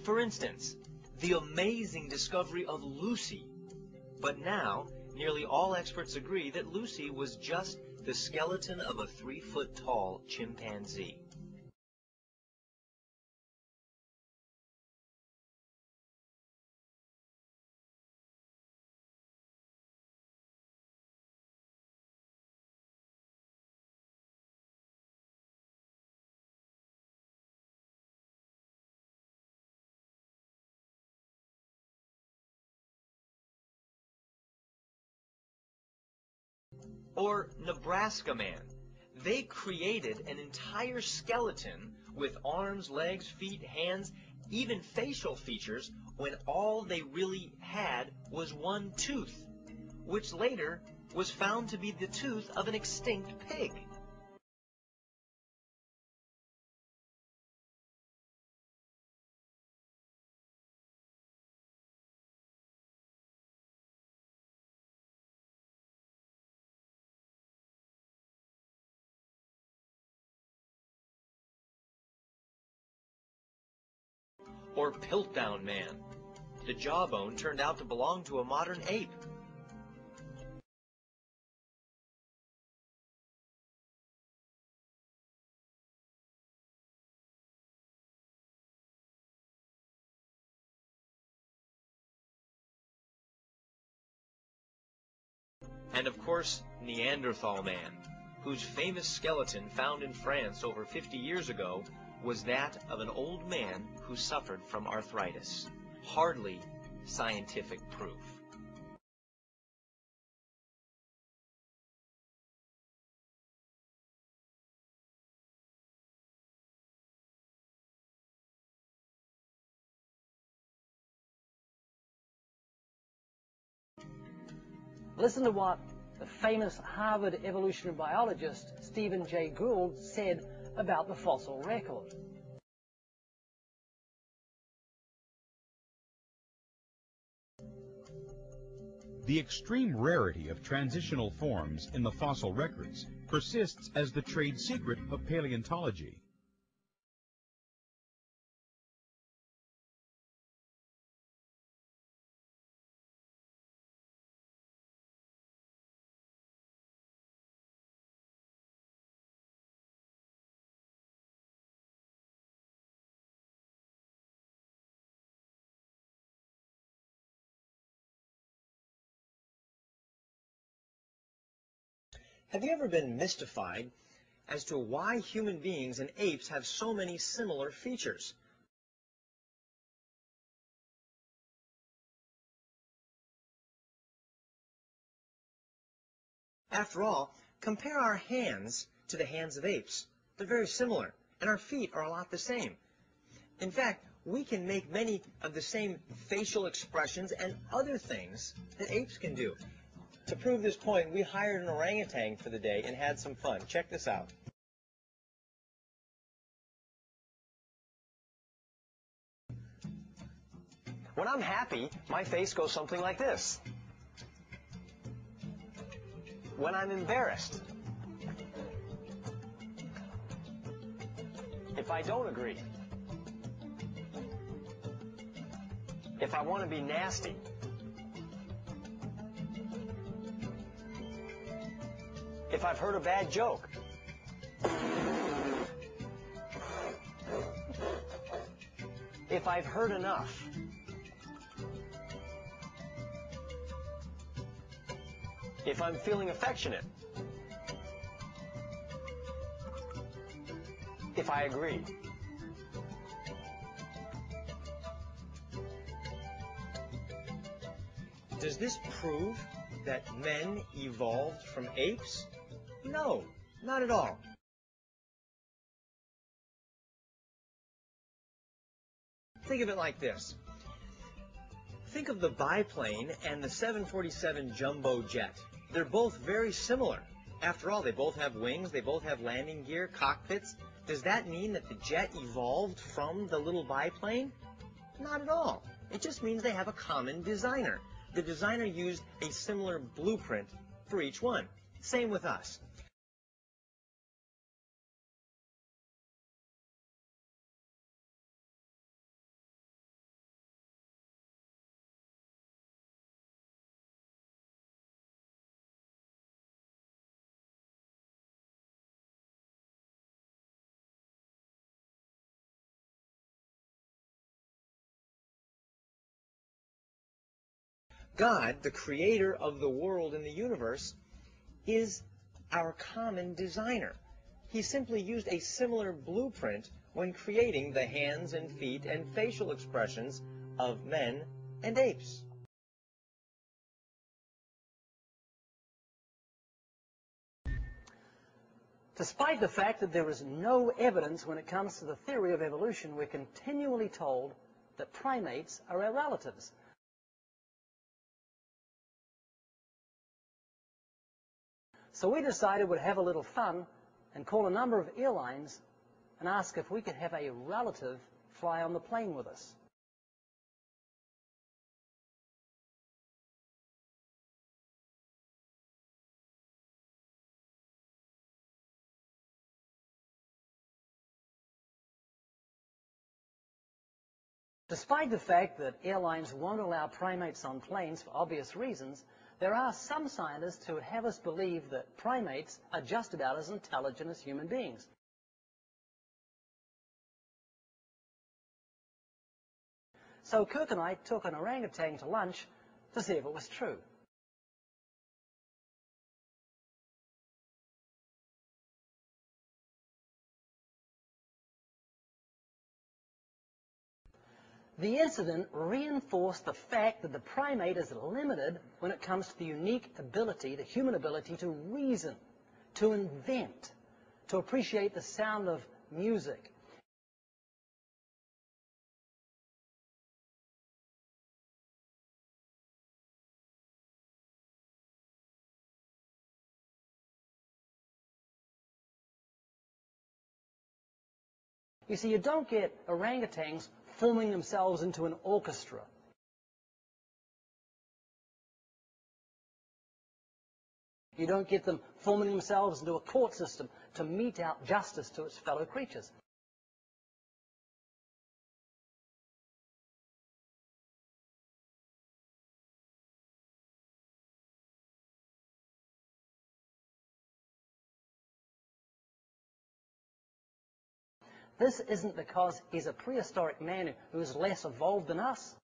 For instance, the amazing discovery of Lucy. But now, nearly all experts agree that Lucy was just the skeleton of a 3-foot-tall chimpanzee. Or Nebraska Man. They created an entire skeleton with arms, legs, feet, hands, even facial features, when all they really had was one tooth, which later was found to be the tooth of an extinct pig. Or Piltdown Man. The jawbone turned out to belong to a modern ape. And of course, Neanderthal Man, whose famous skeleton found in France over 50 years ago was that of an old man who suffered from arthritis. Hardly scientific proof. Listen to what the famous Harvard evolutionary biologist Stephen Jay Gould said about the fossil record. The extreme rarity of transitional forms in the fossil records persists as the trade secret of paleontology. Have you ever been mystified as to why human beings and apes have so many similar features? After all, compare our hands to the hands of apes. They're very similar, and our feet are a lot the same. In fact, we can make many of the same facial expressions and other things that apes can do. To prove this point, we hired an orangutan for the day and had some fun. Check this out. When I'm happy, my face goes something like this. When I'm embarrassed, if I don't agree, if I want to be nasty, if I've heard a bad joke, if I've heard enough, if I'm feeling affectionate, if I agree. Does this prove that men evolved from apes? No, not at all. Think of it like this. Think of the biplane and the 747 jumbo jet. They're both very similar. After all, they both have wings, they both have landing gear, cockpits. Does that mean that the jet evolved from the little biplane? Not at all. It just means they have a common designer. The designer used a similar blueprint for each one. Same with us. God, the creator of the world and the universe, is our common designer. He simply used a similar blueprint when creating the hands and feet and facial expressions of men and apes. Despite the fact that there is no evidence when it comes to the theory of evolution, we're continually told that primates are our relatives. So we decided we'd have a little fun and call a number of airlines and ask if we could have a relative fly on the plane with us. Despite the fact that airlines won't allow primates on planes for obvious reasons, there are some scientists who would have us believe that primates are just about as intelligent as human beings. So Kirk and I took an orangutan to lunch to see if it was true. The incident reinforced the fact that the primate is limited when it comes to the unique ability, the human ability to reason, to invent, to appreciate the sound of music. You see, you don't get orangutans forming themselves into an orchestra. You don't get them forming themselves into a court system to mete out justice to its fellow creatures. This isn't because he's a prehistoric man who is less evolved than us.